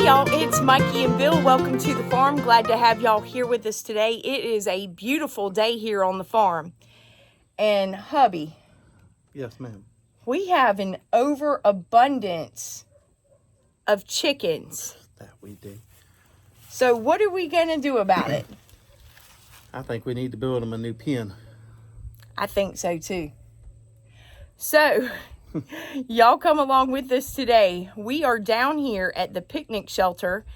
Hey y'all, it's Mikey and Bill. Welcome to the farm. Glad to have y'all here with us today. It is a beautiful day here on the farm. And Hubby. Yes, ma'am. We have an overabundance of chickens. That we do. So what are we going to do about it? I think we need to build them a new pen. I think so too. So, y'all come along with us today. We are down here at the picnic shelter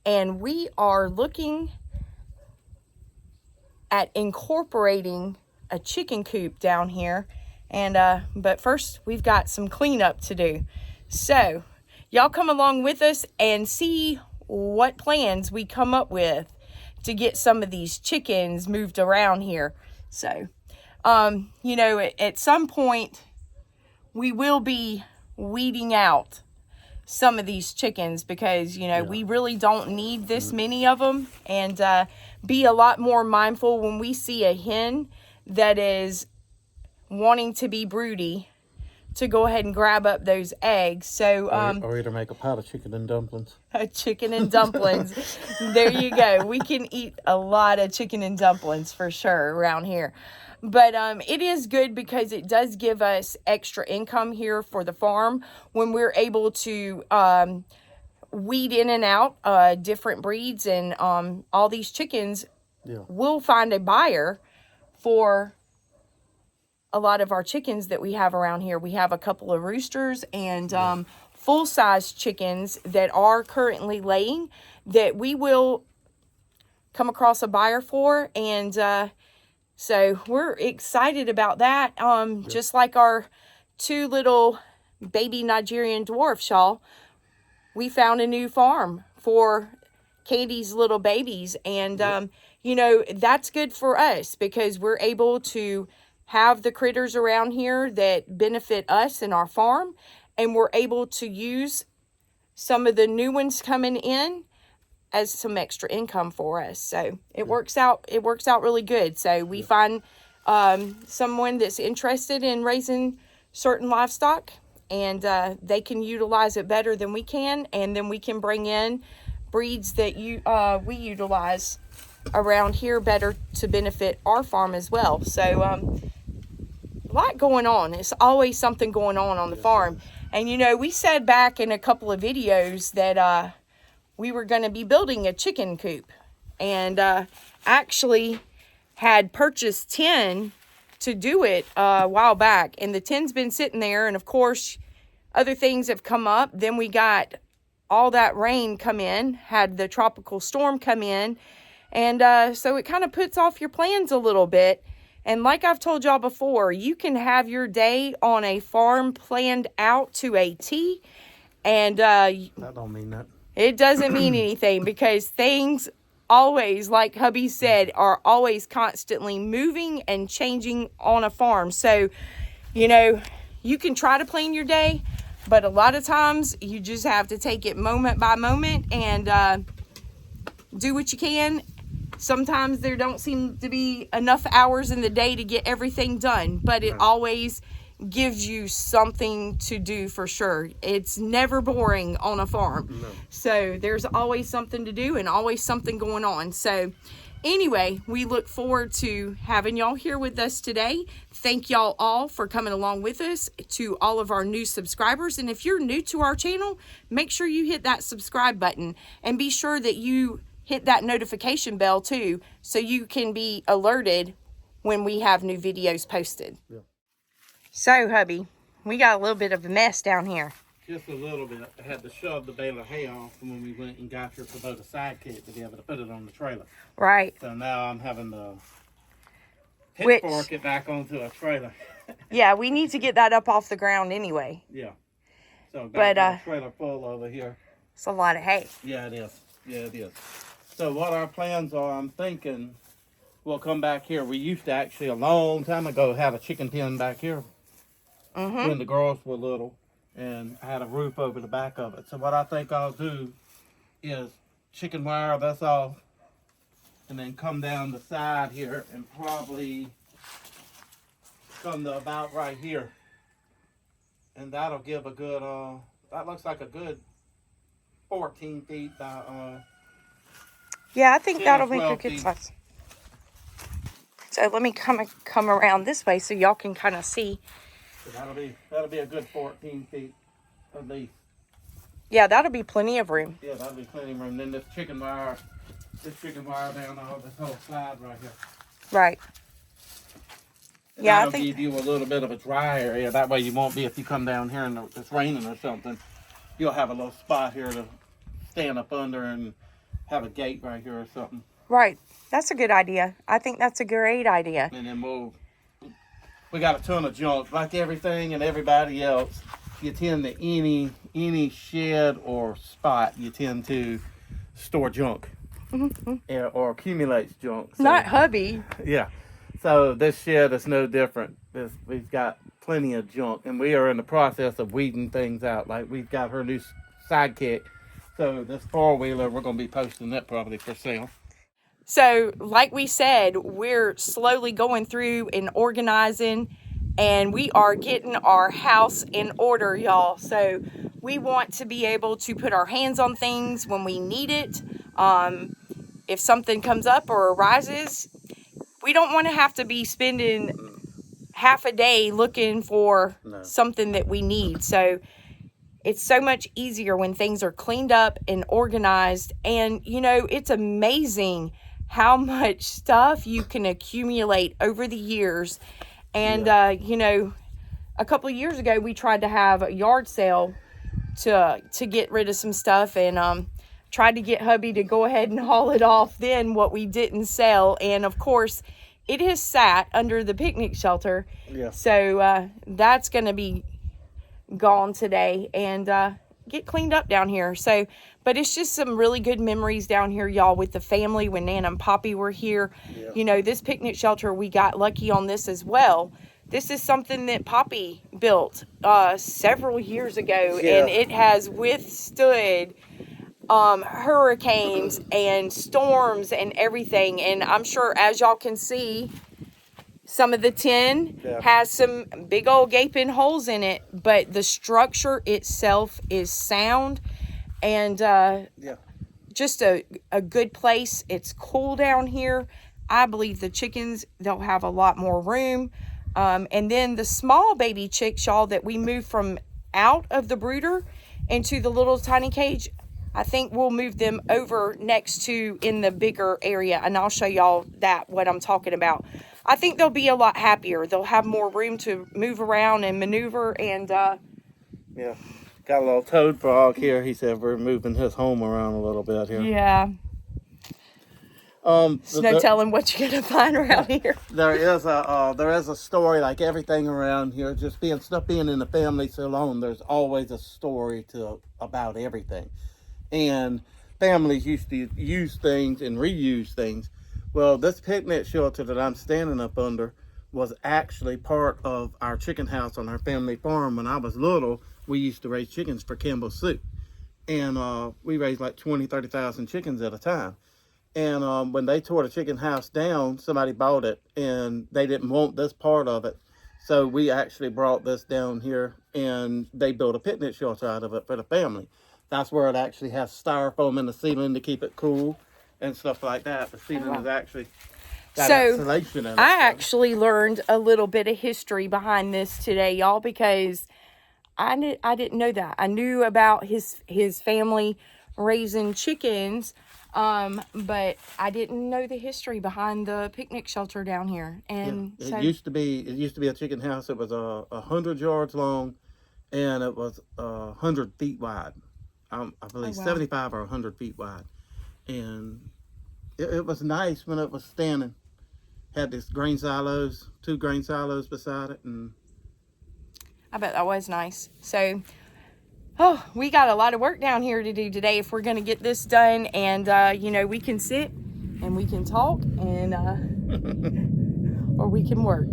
and we are looking at incorporating a chicken coop down here. And but first we've got some cleanup to do. So, y'all come along with us and see what plans we come up with to get some of these chickens moved around here. So, you know, at some point we will be weeding out some of these chickens because, you know, we really don't need this many of them, and be a lot more mindful when we see a hen that is wanting to be broody to go ahead and grab up those eggs. So, or either make a pot of chicken and dumplings. Chicken and dumplings. There you go. We can eat a lot of chicken and dumplings for sure around here. But it is good because it does give us extra income here for the farm when we're able to weed in and out different breeds, and all these chickens will find a buyer for a lot of our chickens that we have around here. We have a couple of roosters and full-size chickens that are currently laying that we will come across a buyer for, and so we're excited about that. Just like our two little baby Nigerian dwarfs, y'all, we found a new farm for Candy's little babies. And, you know, that's good for us because we're able to have the critters around here that benefit us and our farm. And we're able to use some of the new ones coming in as some extra income for us. So it works out really good. So we find someone that's interested in raising certain livestock, and they can utilize it better than we can, and then we can bring in breeds that we utilize around here better to benefit our farm as well. So a lot going on. It's always something going on the farm. And you know, we said back in a couple of videos that we were going to be building a chicken coop, and actually had purchased 10 to do it a while back, and the 10's been sitting there, and of course other things have come up. Then we got all that rain come in, had the tropical storm come in, and so it kind of puts off your plans a little bit. And like I've told y'all before, you can have your day on a farm planned out to a T, and that don't mean that. It doesn't mean anything because things always, like Hubby said, are always constantly moving and changing on a farm. So, you know, you can try to plan your day, but a lot of times you just have to take it moment by moment and do what you can. Sometimes there don't seem to be enough hours in the day to get everything done, but it always gives you something to do for sure. It's never boring on a farm. No. So there's always something to do and always something going on. So anyway, we look forward to having y'all here with us today. Thank y'all all for coming along with us, to all of our new subscribers. And if you're new to our channel, make sure you hit that subscribe button and be sure that you hit that notification bell too, so you can be alerted when we have new videos posted. Yeah. So, Hubby, we got a little bit of a mess down here. Just a little bit. I had to shove the bale of hay off when we went and got her to build a sidekick to be able to put it on the trailer. Right. So now I'm having to pitchfork it back onto a trailer. Yeah, we need to get that up off the ground anyway. Yeah. So got a trailer full over here. It's a lot of hay. Yeah, it is. Yeah, it is. So what our plans are, I'm thinking we'll come back here. We used to actually a long time ago have a chicken pen back here. When the girls were little, and I had a roof over the back of it. So what I think I'll do is chicken wire this off, and then come down the side here and probably come to about right here. And that'll give a good, that looks like a good 14 feet by Yeah, I think 10 or that'll make a 12 good feet. size. So let me come around this way so y'all can kind of see. So that'll be a good 14 feet at least. Yeah, that'll be plenty of room. Yeah, that'll be plenty of room. Then this chicken wire down all this whole side right here. Right. And Yeah, I that'll think give you a little bit of a dry area. That way you won't be, if you come down here and it's raining or something, you'll have a little spot here to stand up under and have a gate right here or something. right. That's a good idea. I think that's a great idea. And then we got a ton of junk, like everything and everybody else. You tend to any shed or spot, you tend to store junk or accumulates junk. So, Not Hubby. yeah. So this shed is no different. We've got plenty of junk, and we are in the process of weeding things out. Like we've got her new sidekick. So this 4-wheeler, we're going to be posting that probably for sale. So, like we said, we're slowly going through and organizing, and we are getting our house in order, y'all. So, we want to be able to put our hands on things when we need it. If something comes up or arises, we don't want to have to be spending half a day looking for something that we need. So, it's so much easier when things are cleaned up and organized. And, you know, it's amazing how much stuff you can accumulate over the years. And, you know, a couple of years ago, we tried to have a yard sale to get rid of some stuff, and tried to get Hubby to go ahead and haul it off then, what we didn't sell. And, of course, it has sat under the picnic shelter. Yeah. So that's going to be gone today and get cleaned up down here. So, but it's just some really good memories down here, y'all, with the family when Nana and Poppy were here. Yeah. You know, this picnic shelter, we got lucky on this as well. This is something that Poppy built several years ago, and it has withstood hurricanes and storms and everything. And I'm sure, as y'all can see, some of the tin has some big old gaping holes in it, but the structure itself is sound and just a good place. It's cool down here. I believe the chickens, they'll have a lot more room. And then the small baby chicks, y'all, that we moved from out of the brooder into the little tiny cage, I think we'll move them over next to in the bigger area, and I'll show y'all what I'm talking about. I think they'll be a lot happier. They'll have more room to move around and maneuver, and yeah, got a little toad frog here. He said we're moving his home around a little bit here. Yeah. There's no telling what you're gonna find around here. There is a story, like everything around here. Just being in the family so long, there's always a story about everything. And families used to use things and reuse things. Well, this picnic shelter that I'm standing up under was actually part of our chicken house on our family farm. When I was little, we used to raise chickens for Campbell's soup. And we raised like 30,000 chickens at a time. And when they tore the chicken house down, somebody bought it, and they didn't want this part of it. So we actually brought this down here, and they built a picnic shelter out of it for the family. That's where it actually has styrofoam in the ceiling to keep it cool and stuff like that. The ceiling is actually got insulation in it. I actually learned a little bit of history behind this today, y'all, because I didn't know that. I knew about his family raising chickens, but I didn't know the history behind the picnic shelter down here. And it used to be a chicken house. It was 100 yards long, and it was 100 feet wide. I believe 75 or 100 feet wide. And it was nice when it was standing. Had these grain silos, 2 grain silos beside it. And I bet that was nice. So, we got a lot of work down here to do today if we're going to get this done. And, you know, we can sit and we can talk and, or we can work.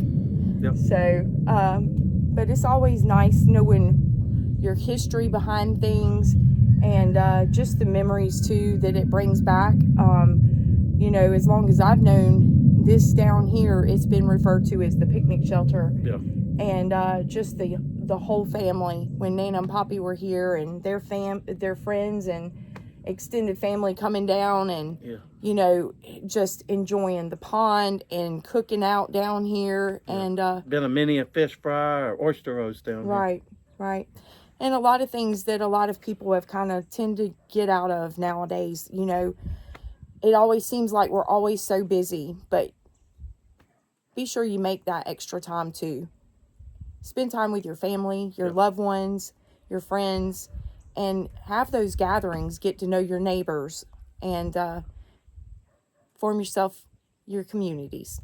Yep. So, but it's always nice knowing your history behind things. And just the memories, too, that it brings back. You know, as long as I've known this down here, it's been referred to as the picnic shelter. Yeah. And just the whole family, when Nana and Poppy were here, and their friends, and extended family coming down and, Yeah. you know, just enjoying the pond and cooking out down here. Yeah. And been a mini fish fry or oyster roast down right, right. And a lot of things that a lot of people have kind of tend to get out of nowadays. You know, it always seems like we're always so busy, but be sure you make that extra time too. Spend time with your family, your loved ones, your friends, and have those gatherings. Get to know your neighbors and form yourself your communities.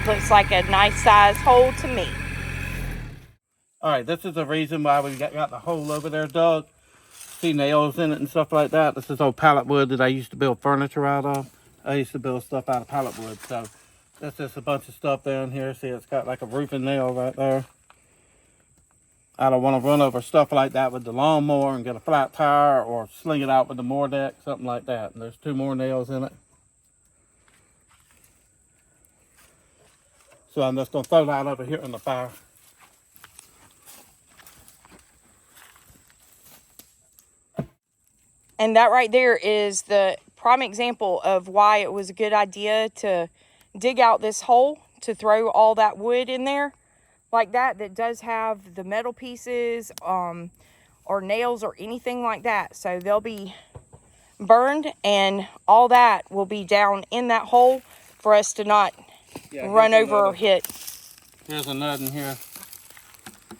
Looks like a nice size hole to me. All right, this is the reason why we got the hole over there dug. See nails in it and stuff like that. This is old pallet wood that I used to build furniture out of. I used to build stuff out of pallet wood. So that's just a bunch of stuff down here. See, it's got like a roofing nail right there. I don't want to run over stuff like that with the lawnmower and get a flat tire or sling it out with the mower deck, something like that. And there's 2 more nails in it. So I'm just going to throw that over here in the fire. And that right there is the prime example of why it was a good idea to dig out this hole to throw all that wood in there like that does have the metal pieces or nails or anything like that. So they'll be burned and all that will be down in that hole for us to not run over or hit. Here's another one here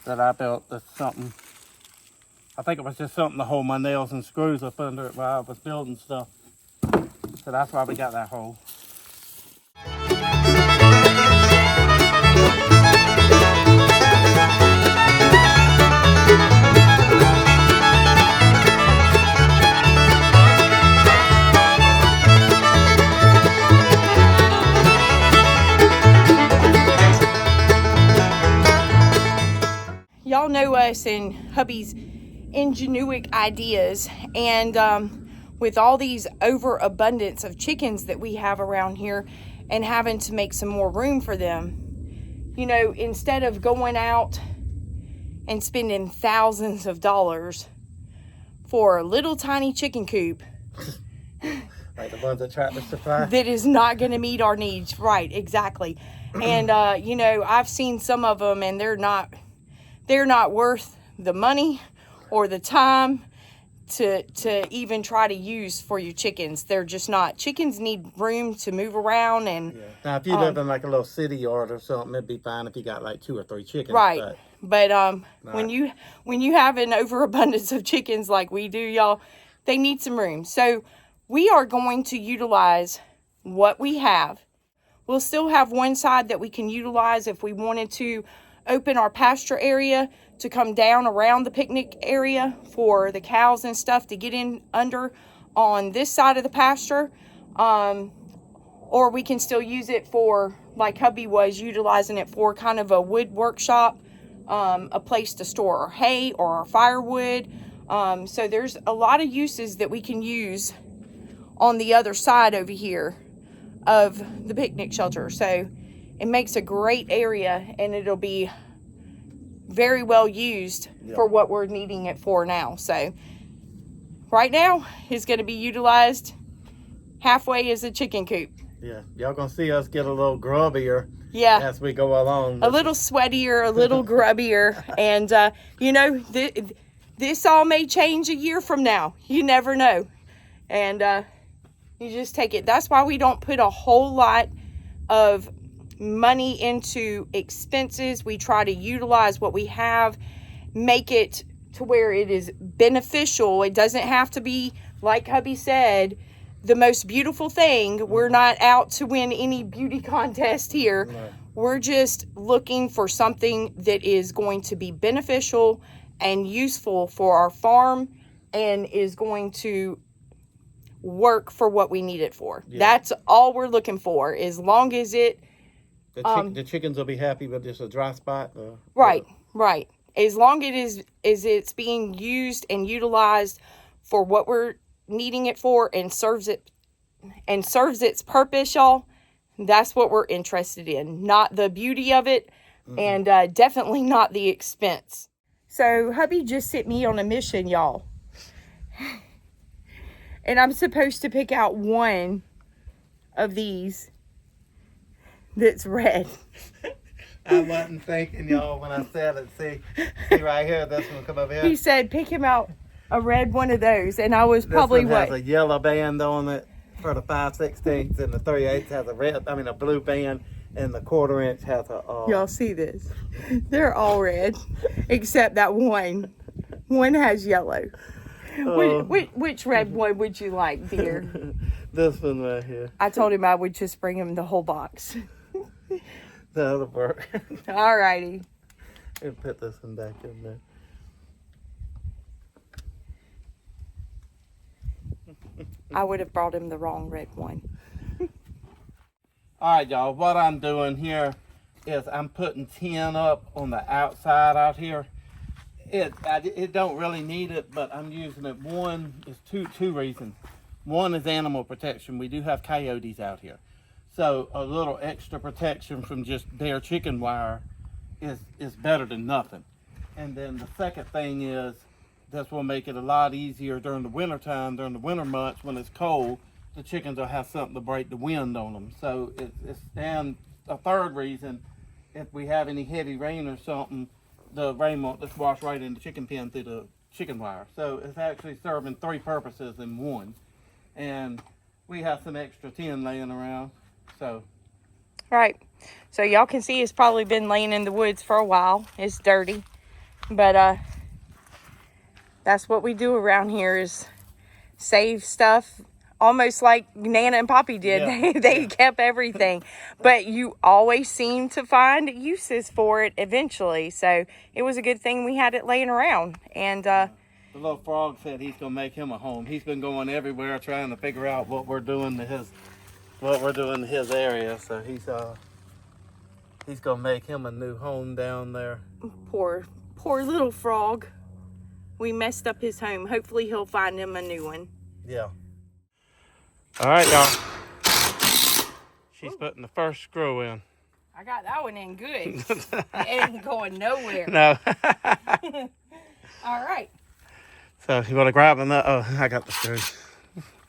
that I built. That's something. I think it was just something to hold my nails and screws up under it while I was building stuff. So that's why we got that hole. Y'all know us and hubby's ingenuitive ideas, and with all these overabundance of chickens that we have around here and having to make some more room for them, you know, instead of going out and spending thousands of dollars for a little tiny chicken coop like the ones that Tractor Supply that is not going to meet our needs. Right, exactly. And you know, I've seen some of them and they're not worth the money or the time to even try to use for your chickens. They're just not. Chickens need room to move around. And now if you live in like a little city yard or something, it'd be fine if you got like 2 or 3 chickens. Right. But when you have an overabundance of chickens like we do, y'all, they need some room. So we are going to utilize what we have. We'll still have one side that we can utilize if we wanted to open our pasture area to come down around the picnic area for the cows and stuff to get in under on this side of the pasture. Or we can still use it for, like hubby was utilizing it for, kind of a wood workshop, a place to store our hay or our firewood. So there's a lot of uses that we can use on the other side over here of the picnic shelter. So it makes a great area, and it'll be very well used for what we're needing it for now. So right now it's going to be utilized halfway as a chicken coop. Yeah, y'all gonna see us get a little grubbier as we go along. A little sweatier, a little grubbier. And you know, this all may change a year from now. You never know. And You just take it. That's why we don't put a whole lot of money into expenses. We try to utilize what we have, make it to where it is beneficial. It doesn't have to be, like hubby said, the most beautiful thing. We're not out to win any beauty contest here. No. We're just looking for something that is going to be beneficial and useful for our farm and is going to work for what we need it for. Yeah. That's all we're looking for, as long as it The chickens will be happy with just a dry spot. right. As long as it's being used and utilized for what we're needing it for and serves its purpose, y'all. That's what we're interested in. Not the beauty of it, and definitely not the expense. So hubby just sent me on a mission, y'all. And I'm supposed to pick out one of these that's red. I wasn't thinking, y'all, when I said it. See right here, this one come over here. He said, pick him out a red one of those. And I was probably this one what? has a yellow band on it for the 5/16, and the 3/8 has a blue band, and the 1/4 inch has a. Y'all see this? They're all red, except that one. One has yellow. Which red one would you like, dear? This one right here. I told him I would just bring him the whole box. That'll work. All righty. And put this one back in there. I would have brought him the wrong red one. All right, y'all. What I'm doing here is I'm putting tin up on the outside out here. It don't really need it, but I'm using it. One is two reasons. One is animal protection. We do have coyotes out here, so a little extra protection from just bare chicken wire is better than nothing. And then the second thing is this will make it a lot easier during the winter time, during the winter months when it's cold. The chickens will have something to break the wind on them. So it's and a third reason, if we have any heavy rain or something, the rain won't just wash right in the chicken pen through the chicken wire. So it's actually serving 3 purposes in one. And we have some extra tin laying around. So Right. So y'all can see it's probably been laying in the woods for a while. It's dirty. But that's what we do around here, is save stuff. Almost like Nana and Poppy did. Yeah. They kept everything. But you always seem to find uses for it eventually. So it was a good thing we had it laying around. And the little frog said he's gonna make him a home. He's been going everywhere trying to figure out what we're doing to his area. So he's gonna make him a new home down there. poor little frog. We messed up his home. Hopefully he'll find him a new one. Yeah. All right, y'all. She's putting the first screw in. I got that one in good. It ain't going nowhere. No. All right. So you want to grab another? Oh, I got the screws.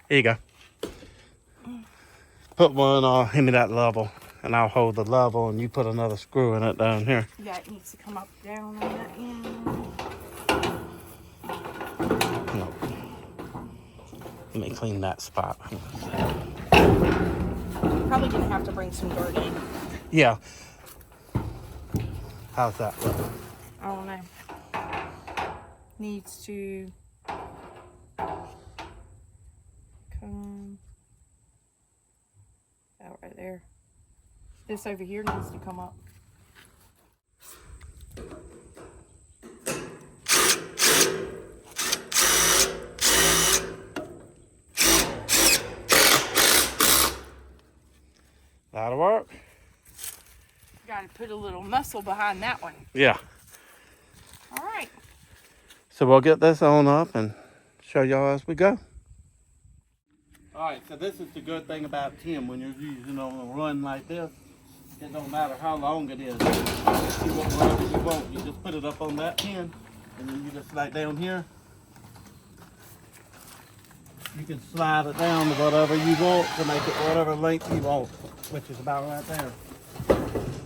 Here you go. Put one on. Give me that level, and I'll hold the level, and you put another screw in it down here. Yeah, it needs to come up down on that end. No. Let me clean that spot. Probably gonna have to bring some dirt in. Yeah. How's that look? I don't know. Needs to come out right there. This over here needs to come up. That'll work. Got to put a little muscle behind that one. Yeah. All right. So we'll get this on up and show y'all as we go. All right, so this is the good thing about tin. When you're using on a run like this, it don't matter how long it is. You want whatever you want. You just put it up on that pin, and then you just slide down here. You can slide it down to whatever you want to make it whatever length you want, which is about right there.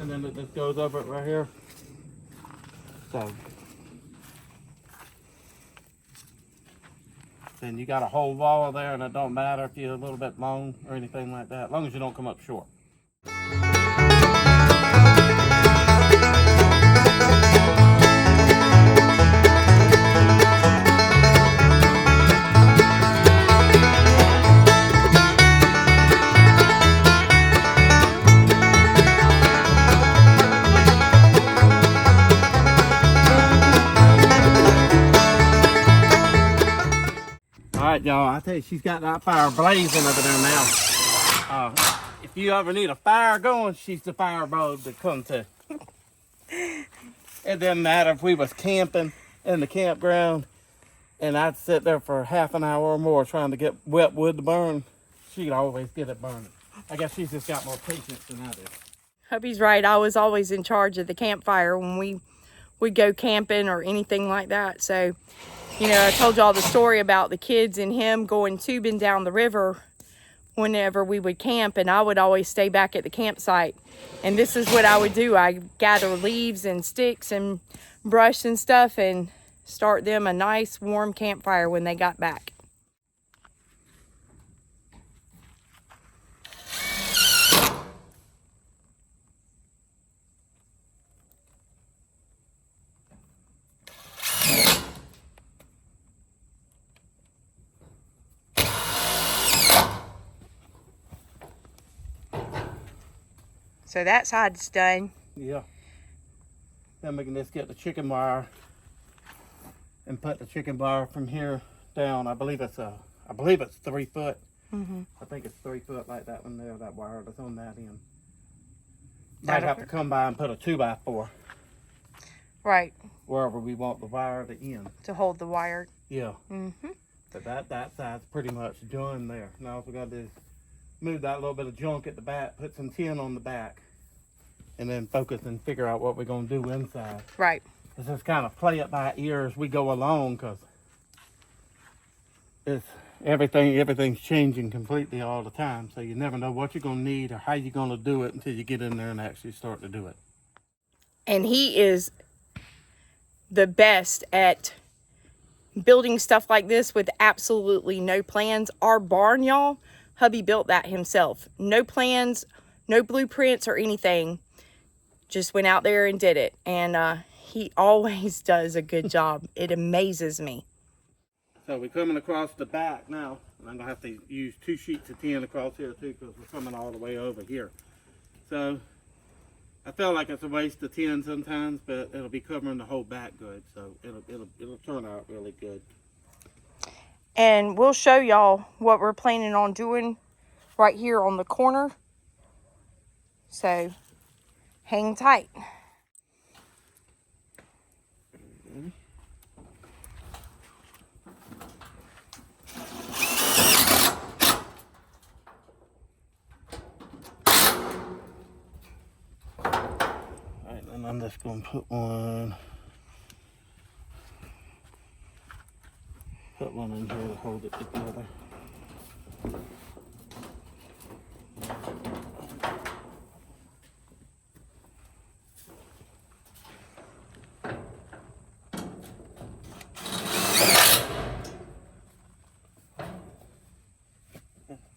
And then it just goes over it right here. So. then you got a whole wall there, and it don't matter if you're a little bit long or anything like that, as long as you don't come up short. Alright, y'all, I tell you, she's got that fire blazing over there now. If you ever need a fire going, she's the fire road to come to. It doesn't matter if we was camping in the campground and I'd sit there for half an hour or more trying to get wet wood to burn, she'd always get it burning. I guess she's just got more patience than I do. Hubby's right. I was always in charge of the campfire when we would go camping or anything like that. So, you know, I told y'all the story about the kids and him going tubing down the river whenever we would camp, and I would always stay back at the campsite. And this is what I would do. I gather leaves and sticks and brush and stuff and start them a nice warm campfire when they got back. So that side's done. Yeah. Then we can just get the chicken wire and put the chicken wire from here down. I believe it's 3 foot. Mm-hmm. I think it's 3 foot like that one there, that wire that's on that end. Might have to come by and put a 2x4. Right. Wherever we want the wire to end. To hold the wire. Yeah. Mm-hmm. But that side's pretty much done there. Now all we got to do is move that little bit of junk at the back, put some tin on the back, and then focus and figure out what we're going to do inside. Right. Let's just kind of play it by ear as we go along, because it's everything's changing completely all the time. So you never know what you're going to need or how you're going to do it until you get in there and actually start to do it. And he is the best at building stuff like this with absolutely no plans. Our barn, y'all, Hubby built that himself. No plans, no blueprints or anything. Just went out there and did it. And he always does a good job. It amazes me. So we're coming across the back now. And I'm going to have to use 2 sheets of tin across here too, because we're coming all the way over here. So I feel like it's a waste of tin sometimes, but it'll be covering the whole back good. So it'll turn out really good. And we'll show y'all what we're planning on doing right here on the corner. So hang tight. Alright, and I'm just going to put one in here to hold it together.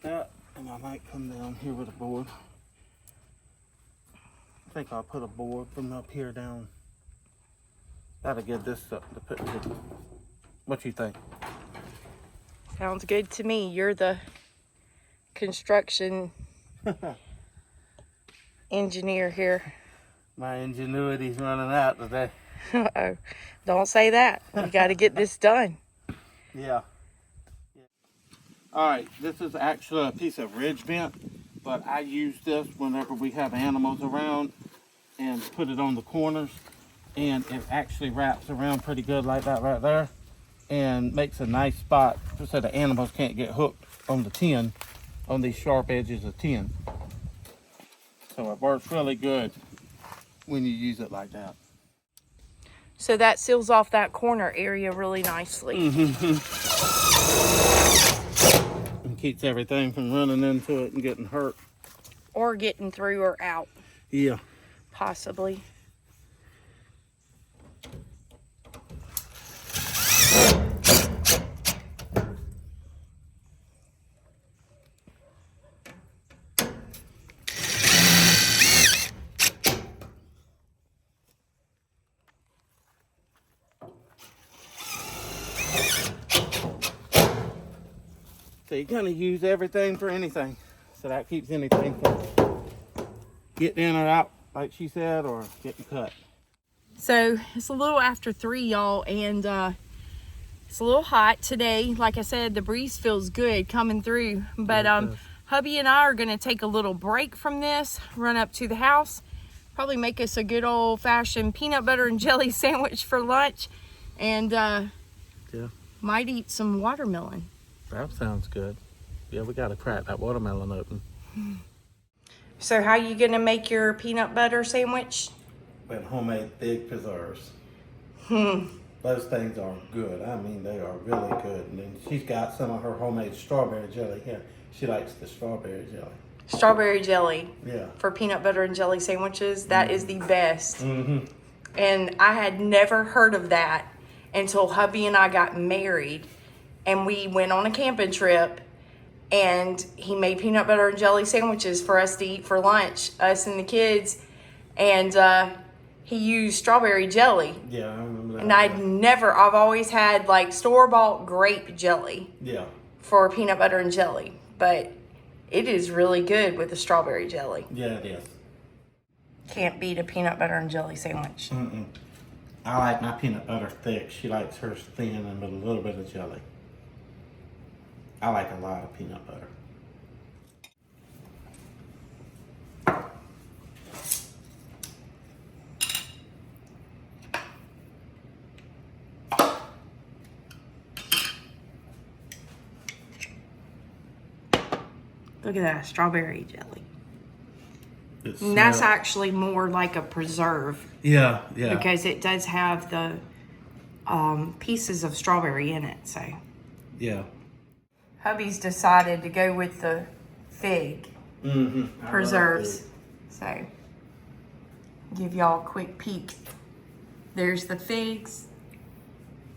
That, and I might come down here with a board. I think I'll put a board from up here down. That'll get this up to put here. What you think? Sounds good to me. You're the construction engineer here. My ingenuity's running out today. Uh-oh. Don't say that. We got to get this done. Yeah. Alright, this is actually a piece of ridge vent, but I use this whenever we have animals around and put it on the corners, and it actually wraps around pretty good like that right there and makes a nice spot so the animals can't get hooked on the tin, on these sharp edges of tin. So it works really good when you use it like that. So that seals off that corner area really nicely. Mm-hmm. And keeps everything from running into it and getting hurt. Or getting through or out. Yeah. Possibly. So you're gonna use everything for anything. So that keeps anything from getting in or out, like she said, or getting cut. So it's a little after 3, y'all, and it's a little hot today. Like I said, the breeze feels good coming through. But hubby and I are gonna take a little break from this, run up to the house, probably make us a good old-fashioned peanut butter and jelly sandwich for lunch, and might eat some watermelon. That sounds good. Yeah, we gotta crack that watermelon open. So how you gonna make your peanut butter sandwich? With homemade fig preserves. Those things are good. I mean, they are really good. And then she's got some of her homemade strawberry jelly here. She likes the strawberry jelly. Strawberry jelly. Yeah. For peanut butter and jelly sandwiches, that is the best. And I had never heard of that until hubby and I got married, and we went on a camping trip, and he made peanut butter and jelly sandwiches for us to eat for lunch, us and the kids, and he used strawberry jelly. Yeah, I remember that. And I've always had like store-bought grape jelly. Yeah. For peanut butter and jelly, but it is really good with the strawberry jelly. Yeah, it is. Can't beat a peanut butter and jelly sandwich. I like my peanut butter thick. She likes hers thin and with a little bit of jelly. I like a lot of peanut butter. Look at that strawberry jelly. And that's actually more like a preserve. Yeah. Because it does have the pieces of strawberry in it, so. Yeah. Hubby's decided to go with the fig preserves. So, give y'all a quick peek. There's the figs,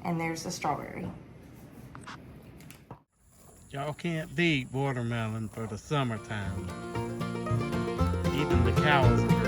and there's the strawberry. Y'all can't beat watermelon for the summertime. Even the cows are